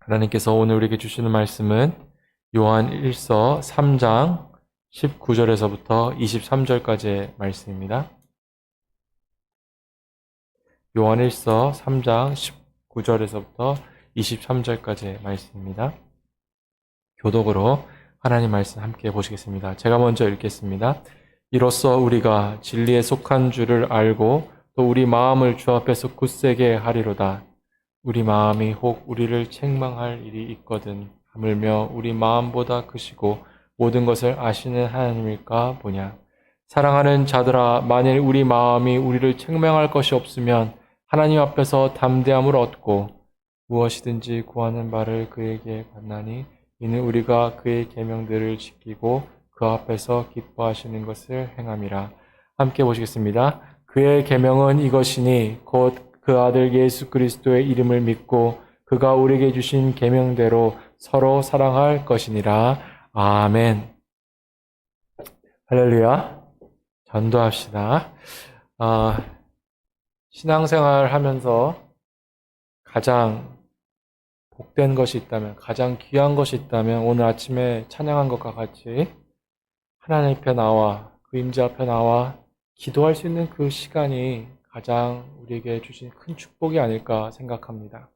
하나님께서 오늘 우리에게 주시는 말씀은 요한 1서 3장 19절에서부터 23절까지의 말씀입니다. 요한 1서 3장 19절에서부터 23절까지의 말씀입니다. 교독으로 하나님 말씀 함께 보시겠습니다. 제가 먼저 읽겠습니다. 이로써 우리가 진리에 속한 줄을 알고 또 우리 마음을 주 앞에서 굳세게 하리로다. 우리 마음이 혹 우리를 책망할 일이 있거든 하물며 우리 마음보다 크시고 모든 것을 아시는 하나님일까 보냐. 사랑하는 자들아, 만일 우리 마음이 우리를 책망할 것이 없으면 하나님 앞에서 담대함을 얻고 무엇이든지 구하는 바를 그에게 받나니 이는 우리가 그의 계명들을 지키고 그 앞에서 기뻐하시는 것을 행함이라. 함께 보시겠습니다. 그의 계명은 이것이니 곧 그 아들 예수 그리스도의 이름을 믿고 그가 우리에게 주신 계명대로 서로 사랑할 것이니라. 아멘. 할렐루야. 전도합시다. 신앙생활 하면서 가장 복된 것이 있다면, 가장 귀한 것이 있다면 오늘 아침에 찬양한 것과 같이 하나님 앞에 나와 그 임재 앞에 나와 기도할 수 있는 그 시간이 가장 우리에게 주신 큰 축복이 아닐까 생각합니다.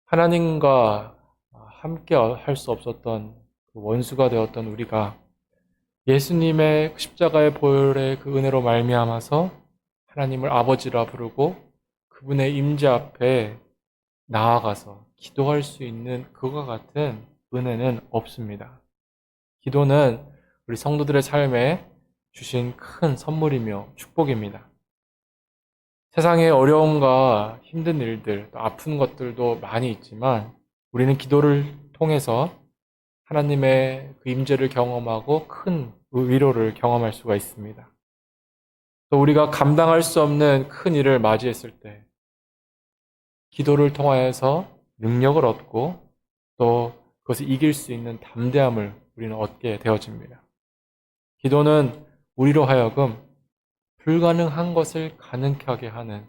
하나님과 함께 할 수 없었던 그 원수가 되었던 우리가 예수님의 십자가의 보혈의 그 은혜로 말미암아서 하나님을 아버지라 부르고 그분의 임재 앞에 나아가서 기도할 수 있는 그와 같은 은혜는 없습니다. 기도는 우리 성도들의 삶에 주신 큰 선물이며 축복입니다. 세상에 어려움과 힘든 일들, 또 아픈 것들도 많이 있지만 우리는 기도를 통해서 하나님의 그 임재를 경험하고 큰 위로를 경험할 수가 있습니다. 또 우리가 감당할 수 없는 큰 일을 맞이했을 때 기도를 통하여서 능력을 얻고 또 그것을 이길 수 있는 담대함을 우리는 얻게 되어집니다. 기도는 우리로 하여금 불가능한 것을 가능하게 하는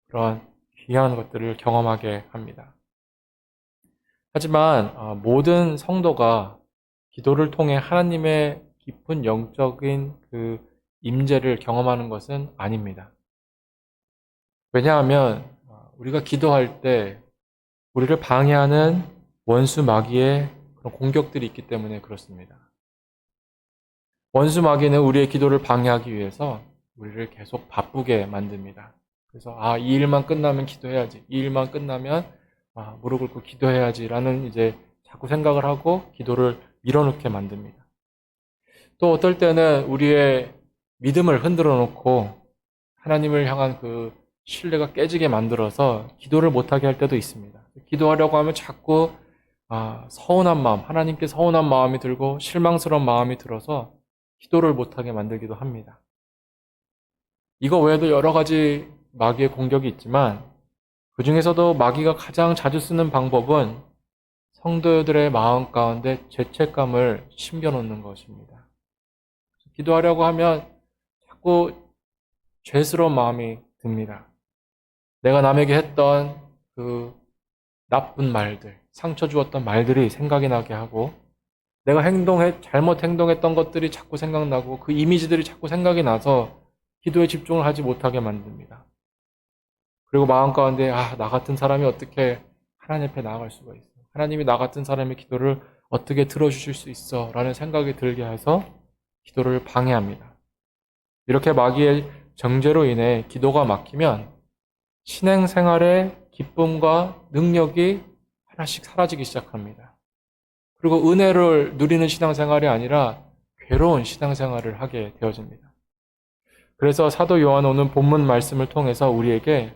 그런 귀한 것들을 경험하게 합니다. 하지만 모든 성도가 기도를 통해 하나님의 깊은 영적인 그 임재를 경험하는 것은 아닙니다. 왜냐하면 우리가 기도할 때 우리를 방해하는 원수 마귀의 그런 공격들이 있기 때문에 그렇습니다. 원수 마귀는 우리의 기도를 방해하기 위해서 우리를 계속 바쁘게 만듭니다. 그래서 이 일만 끝나면 기도해야지. 이 일만 끝나면 무릎 꿇고 기도해야지라는 이제 자꾸 생각을 하고 기도를 밀어넣게 만듭니다. 또 어떨 때는 우리의 믿음을 흔들어 놓고 하나님을 향한 그 신뢰가 깨지게 만들어서 기도를 못하게 할 때도 있습니다. 기도하려고 하면 자꾸 서운한 마음, 하나님께 서운한 마음이 들고 실망스러운 마음이 들어서 기도를 못하게 만들기도 합니다. 이거 외에도 여러 가지 마귀의 공격이 있지만 그 중에서도 마귀가 가장 자주 쓰는 방법은 성도들의 마음 가운데 죄책감을 심겨놓는 것입니다. 기도하려고 하면 자꾸 죄스러운 마음이 듭니다. 내가 남에게 했던 그 나쁜 말들, 상처 주었던 말들이 생각이 나게 하고 내가 잘못 행동했던 것들이 자꾸 생각나고 그 이미지들이 자꾸 생각이 나서 기도에 집중을 하지 못하게 만듭니다. 그리고 마음 가운데 나 같은 사람이 어떻게 하나님 앞에 나아갈 수가 있어. 하나님이 나 같은 사람의 기도를 어떻게 들어주실 수 있어 라는 생각이 들게 해서 기도를 방해합니다. 이렇게 마귀의 정죄로 인해 기도가 막히면 신앙생활의 기쁨과 능력이 하나씩 사라지기 시작합니다. 그리고 은혜를 누리는 신앙생활이 아니라 괴로운 신앙생활을 하게 되어집니다. 그래서 사도 요한 오늘 본문 말씀을 통해서 우리에게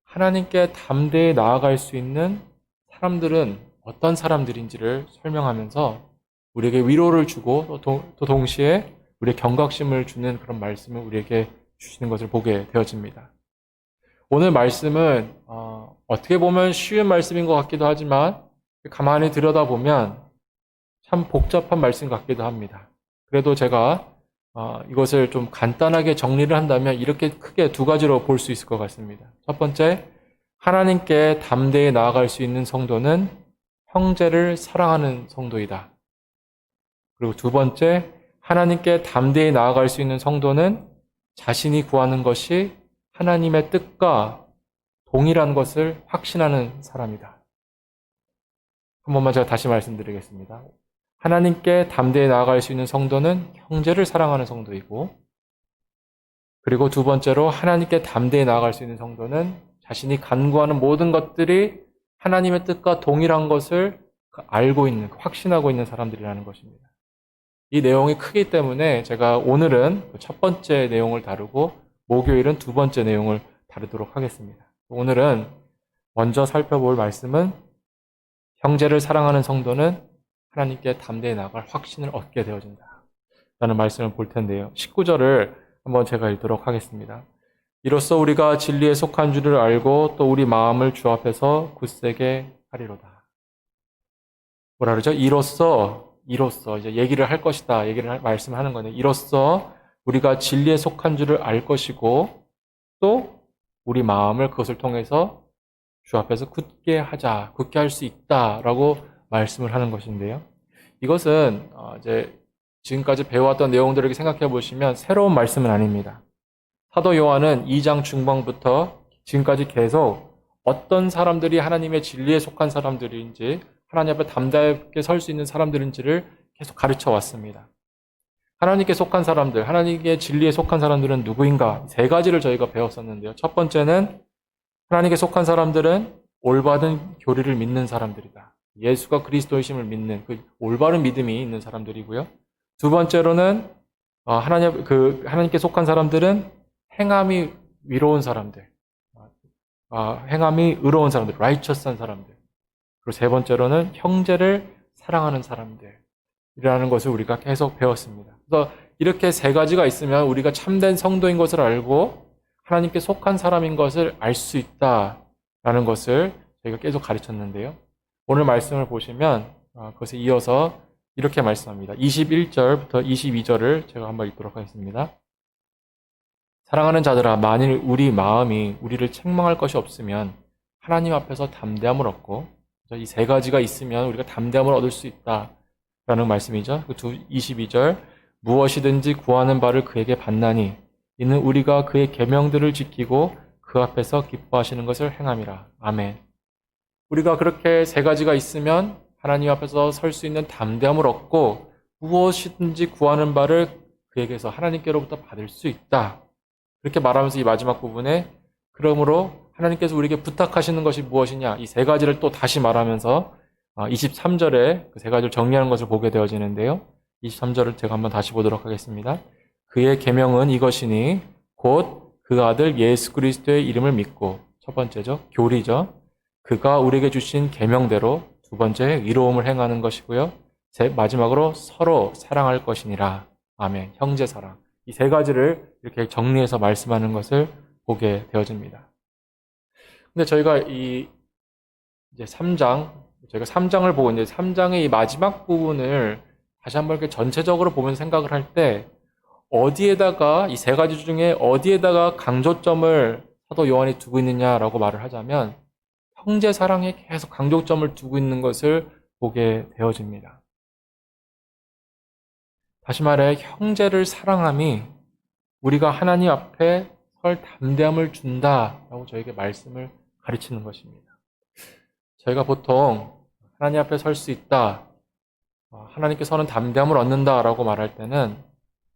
하나님께 담대히 나아갈 수 있는 사람들은 어떤 사람들인지를 설명하면서 우리에게 위로를 주고 또 동시에 우리의 경각심을 주는 그런 말씀을 우리에게 주시는 것을 보게 되어집니다. 오늘 말씀은 어떻게 보면 쉬운 말씀인 것 같기도 하지만 가만히 들여다보면 참 복잡한 말씀 같기도 합니다. 그래도 제가 이것을 좀 간단하게 정리를 한다면 이렇게 크게 두 가지로 볼 수 있을 것 같습니다. 첫 번째, 하나님께 담대히 나아갈 수 있는 성도는 형제를 사랑하는 성도이다. 그리고 두 번째, 하나님께 담대히 나아갈 수 있는 성도는 자신이 구하는 것이 하나님의 뜻과 동일한 것을 확신하는 사람이다. 한 번만 제가 다시 말씀드리겠습니다. 하나님께 담대히 나아갈 수 있는 성도는 형제를 사랑하는 성도이고, 그리고 두 번째로 하나님께 담대히 나아갈 수 있는 성도는 자신이 간구하는 모든 것들이 하나님의 뜻과 동일한 것을 알고 있는, 확신하고 있는 사람들이라는 것입니다. 이 내용이 크기 때문에 제가 오늘은 첫 번째 내용을 다루고 목요일은 두 번째 내용을 다루도록 하겠습니다. 오늘은 먼저 살펴볼 말씀은 형제를 사랑하는 성도는 하나님께 담대히 나아갈 확신을 얻게 되어진다 라는 말씀을 볼 텐데요. 19절을 한번 제가 읽도록 하겠습니다. 이로써 우리가 진리에 속한 줄을 알고 또 우리 마음을 주 앞에서 굳세게 하리로다. 뭐라 그러죠? 이로써 이제 얘기를 할 것이다. 말씀하는 거네. 이로써 우리가 진리에 속한 줄을 알 것이고 또 우리 마음을 그것을 통해서 주 앞에서 굳게 할 수 있다라고 말씀을 하는 것인데요. 이것은 이제 지금까지 배워왔던 내용들을 이렇게 생각해 보시면 새로운 말씀은 아닙니다. 사도 요한은 2장 중반부터 지금까지 계속 어떤 사람들이 하나님의 진리에 속한 사람들인지 하나님 앞에 담대하게 설 수 있는 사람들인지를 계속 가르쳐 왔습니다. 하나님께 속한 사람들, 하나님의 진리에 속한 사람들은 누구인가? 세 가지를 저희가 배웠었는데요. 첫 번째는 하나님께 속한 사람들은 올바른 교리를 믿는 사람들이다. 예수가 그리스도이심을 믿는 그 올바른 믿음이 있는 사람들이고요. 두 번째로는 하나님께 속한 사람들은 행함이 위로운 사람들, 행함이 의로운 사람들, righteous한 사람들. 그리고 세 번째로는 형제를 사랑하는 사람들이라는 것을 우리가 계속 배웠습니다. 그래서 이렇게 세 가지가 있으면 우리가 참된 성도인 것을 알고 하나님께 속한 사람인 것을 알 수 있다라는 것을 저희가 계속 가르쳤는데요. 오늘 말씀을 보시면 그것에 이어서 이렇게 말씀합니다. 21절부터 22절을 제가 한번 읽도록 하겠습니다. 사랑하는 자들아, 만일 우리 마음이 우리를 책망할 것이 없으면 하나님 앞에서 담대함을 얻고, 이 세 가지가 있으면 우리가 담대함을 얻을 수 있다라는 말씀이죠. 22절, 무엇이든지 구하는 바를 그에게 받나니 이는 우리가 그의 계명들을 지키고 그 앞에서 기뻐하시는 것을 행함이라. 아멘. 우리가 그렇게 세 가지가 있으면 하나님 앞에서 설 수 있는 담대함을 얻고 무엇이든지 구하는 바를 그에게서 하나님께로부터 받을 수 있다. 그렇게 말하면서 이 마지막 부분에 그러므로 하나님께서 우리에게 부탁하시는 것이 무엇이냐, 이 세 가지를 또 다시 말하면서 23절에 그 세 가지를 정리하는 것을 보게 되어지는데요. 23절을 제가 한번 다시 보도록 하겠습니다. 그의 계명은 이것이니 곧 그 아들 예수 그리스도의 이름을 믿고, 첫 번째죠, 교리죠. 그가 우리에게 주신 계명대로, 두 번째 의로움을 행하는 것이고요. 마지막으로 서로 사랑할 것이니라. 아멘. 형제 사랑. 이 세 가지를 이렇게 정리해서 말씀하는 것을 보게 되어집니다. 근데 저희가 이제 3장을 보고 이제 3장의 이 마지막 부분을 다시 한번 이렇게 전체적으로 보면서 생각을 할 때 어디에다가 이 세 가지 중에 어디에다가 강조점을 사도 요한이 두고 있느냐라고 말을 하자면 형제 사랑에 계속 강조점을 두고 있는 것을 보게 되어집니다. 다시 말해 형제를 사랑함이 우리가 하나님 앞에 설 담대함을 준다라고 저에게 말씀을 가르치는 것입니다. 저희가 보통 하나님 앞에 설 수 있다, 하나님께 서는 담대함을 얻는다라고 말할 때는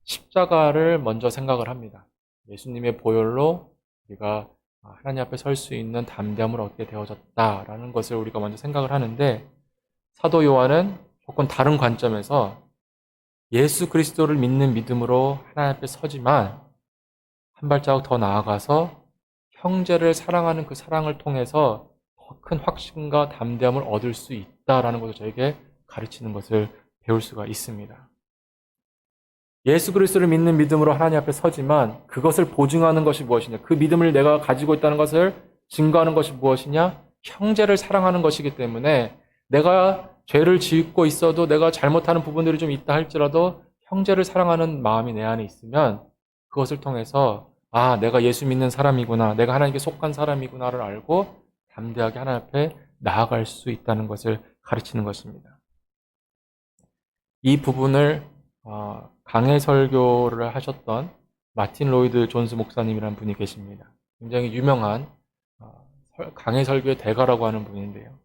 십자가를 먼저 생각을 합니다. 예수님의 보혈로 우리가 하나님 앞에 설 수 있는 담대함을 얻게 되어졌다라는 것을 우리가 먼저 생각을 하는데, 사도 요한은 조금 다른 관점에서 예수 그리스도를 믿는 믿음으로 하나님 앞에 서지만 한 발자국 더 나아가서 형제를 사랑하는 그 사랑을 통해서 더 큰 확신과 담대함을 얻을 수 있다라는 것을 저에게 가르치는 것을 배울 수가 있습니다. 예수 그리스도를 믿는 믿음으로 하나님 앞에 서지만 그것을 보증하는 것이 무엇이냐, 그 믿음을 내가 가지고 있다는 것을 증거하는 것이 무엇이냐, 형제를 사랑하는 것이기 때문에 내가 죄를 짓고 있어도, 내가 잘못하는 부분들이 좀 있다 할지라도 형제를 사랑하는 마음이 내 안에 있으면 그것을 통해서 내가 예수 믿는 사람이구나, 내가 하나님께 속한 사람이구나를 알고 담대하게 하나님 앞에 나아갈 수 있다는 것을 가르치는 것입니다. 이 부분을 강해 설교를 하셨던 마틴 로이드 존스 목사님이라는 분이 계십니다. 굉장히 유명한 강해 설교의 대가라고 하는 분인데요.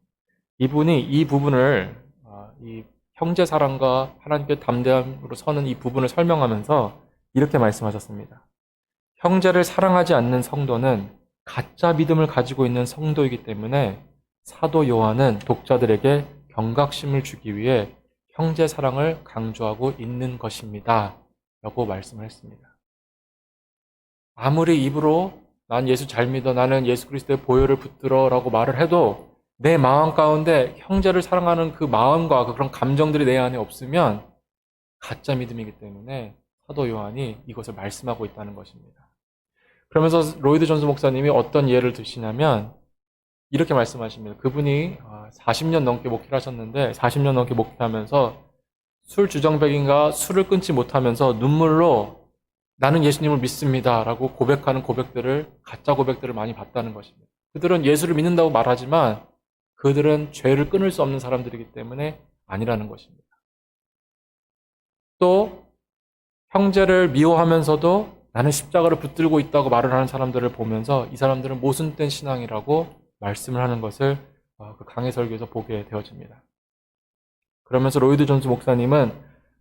이분이 이 부분을 이 형제 사랑과 하나님께 담대함으로 서는 이 부분을 설명하면서 이렇게 말씀하셨습니다. 형제를 사랑하지 않는 성도는 가짜 믿음을 가지고 있는 성도이기 때문에 사도 요한은 독자들에게 경각심을 주기 위해 형제 사랑을 강조하고 있는 것입니다. 라고 말씀을 했습니다. 아무리 입으로 난 예수 잘 믿어, 나는 예수 그리스도의 보혈을 붙들어 라고 말을 해도 내 마음 가운데 형제를 사랑하는 그 마음과 그런 감정들이 내 안에 없으면 가짜 믿음이기 때문에 사도 요한이 이것을 말씀하고 있다는 것입니다. 그러면서 로이드 존스 목사님이 어떤 예를 드시냐면 이렇게 말씀하십니다. 그분이 40년 넘게 목회를 하셨는데 40년 넘게 목회하면서 술 주정뱅이가 술을 끊지 못하면서 눈물로 나는 예수님을 믿습니다 라고 고백하는 가짜 고백들을 많이 봤다는 것입니다. 그들은 예수를 믿는다고 말하지만 그들은 죄를 끊을 수 없는 사람들이기 때문에 아니라는 것입니다. 또 형제를 미워하면서도 나는 십자가를 붙들고 있다고 말을 하는 사람들을 보면서 이 사람들은 모순된 신앙이라고 말씀을 하는 것을 그 강해 설교에서 보게 되어집니다. 그러면서 로이드 존스 목사님은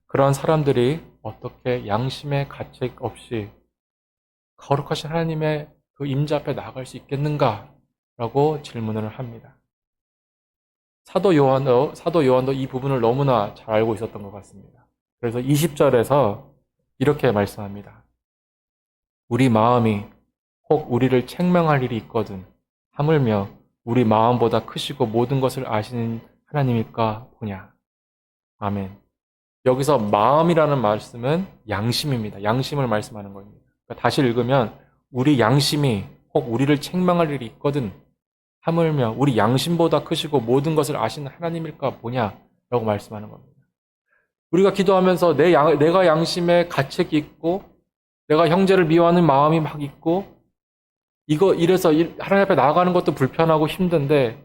그러한 사람들이 어떻게 양심의 가책 없이 거룩하신 하나님의 그 임재 앞에 나아갈 수 있겠는가라고 질문을 합니다. 사도 요한도 이 부분을 너무나 잘 알고 있었던 것 같습니다. 그래서 20절에서 이렇게 말씀합니다. 우리 마음이 혹 우리를 책망할 일이 있거든 하물며 우리 마음보다 크시고 모든 것을 아시는 하나님일까 보냐. 아멘. 여기서 마음이라는 말씀은 양심입니다. 양심을 말씀하는 겁니다. 그러니까 다시 읽으면 우리 양심이 혹 우리를 책망할 일이 있거든 하물며 우리 양심보다 크시고 모든 것을 아시는 하나님일까 보냐라고 말씀하는 겁니다. 우리가 기도하면서 내가 양심에 가책이 있고 내가 형제를 미워하는 마음이 막 있고 이래서 하나님 앞에 나아가는 것도 불편하고 힘든데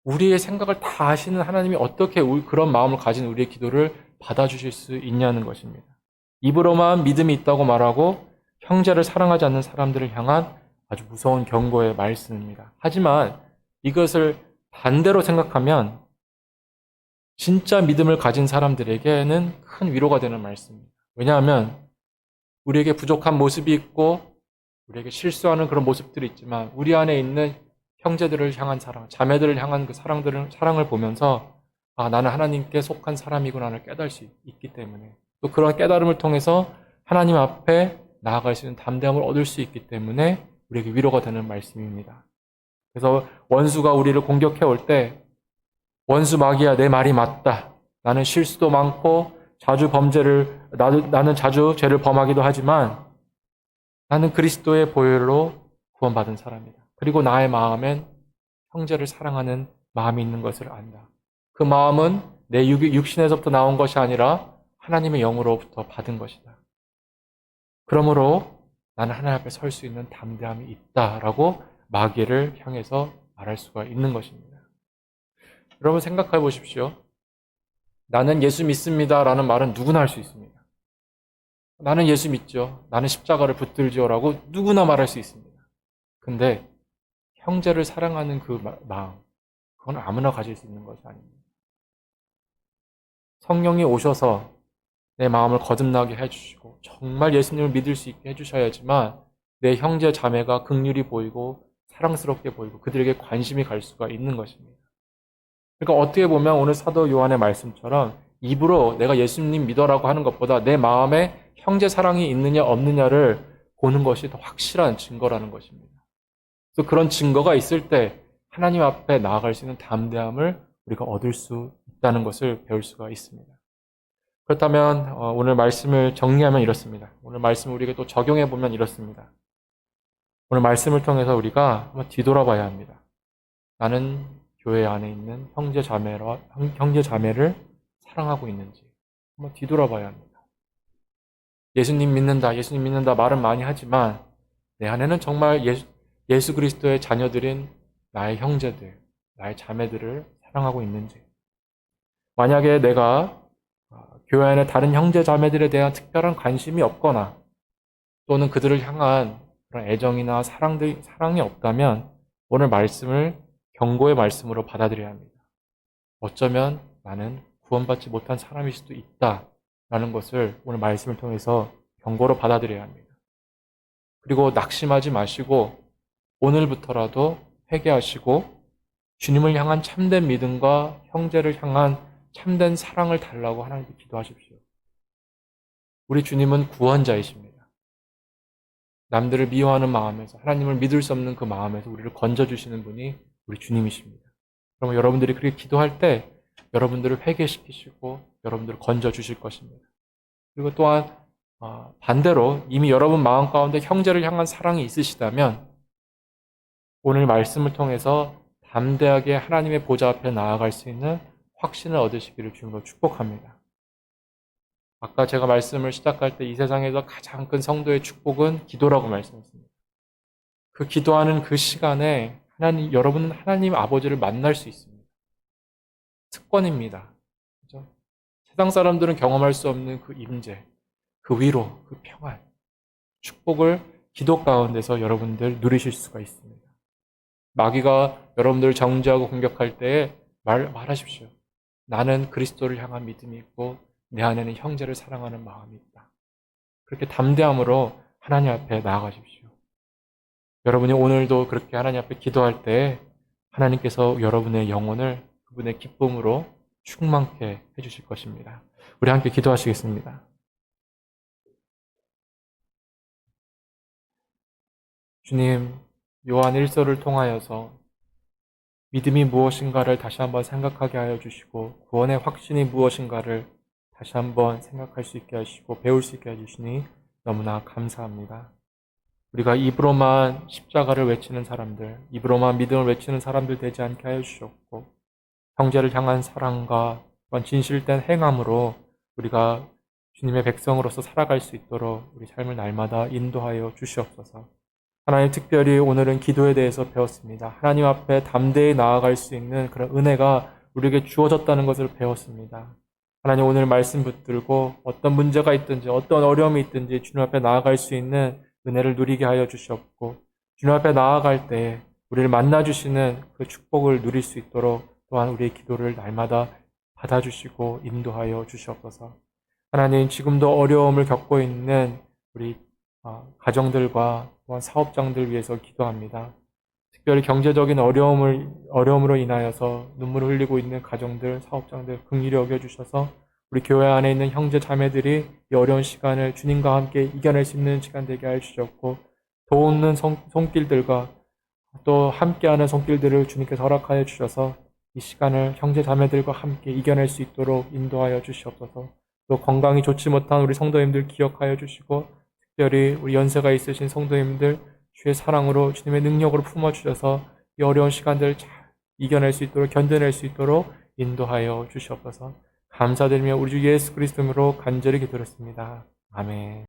우리의 생각을 다 아시는 하나님이 어떻게 그런 마음을 가진 우리의 기도를 받아주실 수 있냐는 것입니다. 입으로만 믿음이 있다고 말하고 형제를 사랑하지 않는 사람들을 향한 아주 무서운 경고의 말씀입니다. 하지만 이것을 반대로 생각하면 진짜 믿음을 가진 사람들에게는 큰 위로가 되는 말씀입니다. 왜냐하면 우리에게 부족한 모습이 있고 우리에게 실수하는 그런 모습들이 있지만 우리 안에 있는 형제들을 향한 사랑, 자매들을 향한 그 사랑을 보면서 나는 하나님께 속한 사람이구나를 깨달을 수 있기 때문에 또 그런 깨달음을 통해서 하나님 앞에 나아갈 수 있는 담대함을 얻을 수 있기 때문에 우리에게 위로가 되는 말씀입니다. 그래서 원수가 우리를 공격해 올 때 원수 마귀야 내 말이 맞다. 나는 실수도 많고 나는 자주 죄를 범하기도 하지만 나는 그리스도의 보혈로 구원받은 사람이다. 그리고 나의 마음엔 형제를 사랑하는 마음이 있는 것을 안다. 그 마음은 내 육신에서부터 나온 것이 아니라 하나님의 영으로부터 받은 것이다. 그러므로 나는 하나님 앞에 설 수 있는 담대함이 있다라고 마귀를 향해서 말할 수가 있는 것입니다. 여러분 생각해 보십시오. 나는 예수 믿습니다라는 말은 누구나 할 수 있습니다. 나는 예수 믿죠. 나는 십자가를 붙들지어라고 누구나 말할 수 있습니다. 근데 형제를 사랑하는 그 마음, 그건 아무나 가질 수 있는 것이 아닙니다. 성령이 오셔서 내 마음을 거듭나게 해주시고 정말 예수님을 믿을 수 있게 해주셔야지만 내 형제 자매가 긍휼히 보이고 사랑스럽게 보이고 그들에게 관심이 갈 수가 있는 것입니다. 그러니까 어떻게 보면 오늘 사도 요한의 말씀처럼 입으로 내가 예수님 믿어라고 하는 것보다 내 마음에 형제 사랑이 있느냐 없느냐를 보는 것이 더 확실한 증거라는 것입니다. 그래서 그런 증거가 있을 때 하나님 앞에 나아갈 수 있는 담대함을 우리가 얻을 수 있다는 것을 배울 수가 있습니다. 그렇다면 오늘 말씀을 정리하면 이렇습니다. 오늘 말씀을 우리에게 또 적용해 보면 이렇습니다. 오늘 말씀을 통해서 우리가 한번 뒤돌아봐야 합니다. 나는 교회 안에 있는 형제 자매를 사랑하고 있는지 한번 뒤돌아봐야 합니다. 예수님 믿는다 말은 많이 하지만 내 안에는 정말 예수 그리스도의 자녀들인 나의 형제들, 나의 자매들을 사랑하고 있는지. 만약에 내가 교회 안에 다른 형제 자매들에 대한 특별한 관심이 없거나 또는 그들을 향한 그런 애정이나 사랑이 없다면 오늘 말씀을 경고의 말씀으로 받아들여야 합니다. 어쩌면 나는 구원받지 못한 사람일 수도 있다라는 것을 오늘 말씀을 통해서 경고로 받아들여야 합니다. 그리고 낙심하지 마시고 오늘부터라도 회개하시고 주님을 향한 참된 믿음과 형제를 향한 참된 사랑을 달라고 하나님께 기도하십시오. 우리 주님은 구원자이십니다. 남들을 미워하는 마음에서 하나님을 믿을 수 없는 그 마음에서 우리를 건져주시는 분이 우리 주님이십니다. 그러면 여러분들이 그렇게 기도할 때 여러분들을 회개시키시고 여러분들을 건져주실 것입니다. 그리고 또한 반대로 이미 여러분 마음 가운데 형제를 향한 사랑이 있으시다면 오늘 말씀을 통해서 담대하게 하나님의 보좌 앞에 나아갈 수 있는 확신을 얻으시기를 주님으로 축복합니다. 아까 제가 말씀을 시작할 때 이 세상에서 가장 큰 성도의 축복은 기도라고 말씀했습니다. 그 기도하는 그 시간에 여러분은 하나님 아버지를 만날 수 있습니다. 특권입니다. 그렇죠? 세상 사람들은 경험할 수 없는 그 임재, 그 위로, 그 평안, 축복을 기도 가운데서 여러분들 누리실 수가 있습니다. 마귀가 여러분들을 정죄하고 공격할 때에 말하십시오. 나는 그리스도를 향한 믿음이 있고 내 안에는 형제를 사랑하는 마음이 있다. 그렇게 담대함으로 하나님 앞에 나아가십시오. 여러분이 오늘도 그렇게 하나님 앞에 기도할 때 하나님께서 여러분의 영혼을 그분의 기쁨으로 충만케 해주실 것입니다. 우리 함께 기도하시겠습니다. 주님, 요한 1서를 통하여서 믿음이 무엇인가를 다시 한번 생각하게 하여 주시고 구원의 확신이 무엇인가를 다시 한번 생각할 수 있게 하시고 배울 수 있게 해주시니 너무나 감사합니다. 우리가 입으로만 십자가를 외치는 사람들, 입으로만 믿음을 외치는 사람들 되지 않게 하여 주셨고 형제를 향한 사랑과 진실된 행함으로 우리가 주님의 백성으로서 살아갈 수 있도록 우리 삶을 날마다 인도하여 주시옵소서. 하나님, 특별히 오늘은 기도에 대해서 배웠습니다. 하나님 앞에 담대히 나아갈 수 있는 그런 은혜가 우리에게 주어졌다는 것을 배웠습니다. 하나님, 오늘 말씀 붙들고 어떤 문제가 있든지 어떤 어려움이 있든지 주님 앞에 나아갈 수 있는 은혜를 누리게 하여 주시옵고 주님 앞에 나아갈 때 우리를 만나주시는 그 축복을 누릴 수 있도록 또한 우리의 기도를 날마다 받아주시고 인도하여 주시옵소서. 하나님, 지금도 어려움을 겪고 있는 우리 가정들과 또한 사업장들 위해서 기도합니다. 특별히 경제적인 어려움으로 인하여서 눈물을 흘리고 있는 가정들, 사업장들 긍휼히 여겨주셔서 우리 교회 안에 있는 형제 자매들이 이 어려운 시간을 주님과 함께 이겨낼 수 있는 시간 되게 하여 주셨고 도우는 손길들과 또 함께하는 손길들을 주님께서 허락하여 주셔서 이 시간을 형제 자매들과 함께 이겨낼 수 있도록 인도하여 주시옵소서. 또 건강이 좋지 못한 우리 성도님들 기억하여 주시고 특별히 우리 연세가 있으신 성도님들 주의 사랑으로 주님의 능력으로 품어주셔서 이 어려운 시간들을 잘 이겨낼 수 있도록 견뎌낼 수 있도록 인도하여 주시옵소서. 감사드리며 우리 주 예수 그리스도로 간절히 기도했습니다. 아멘.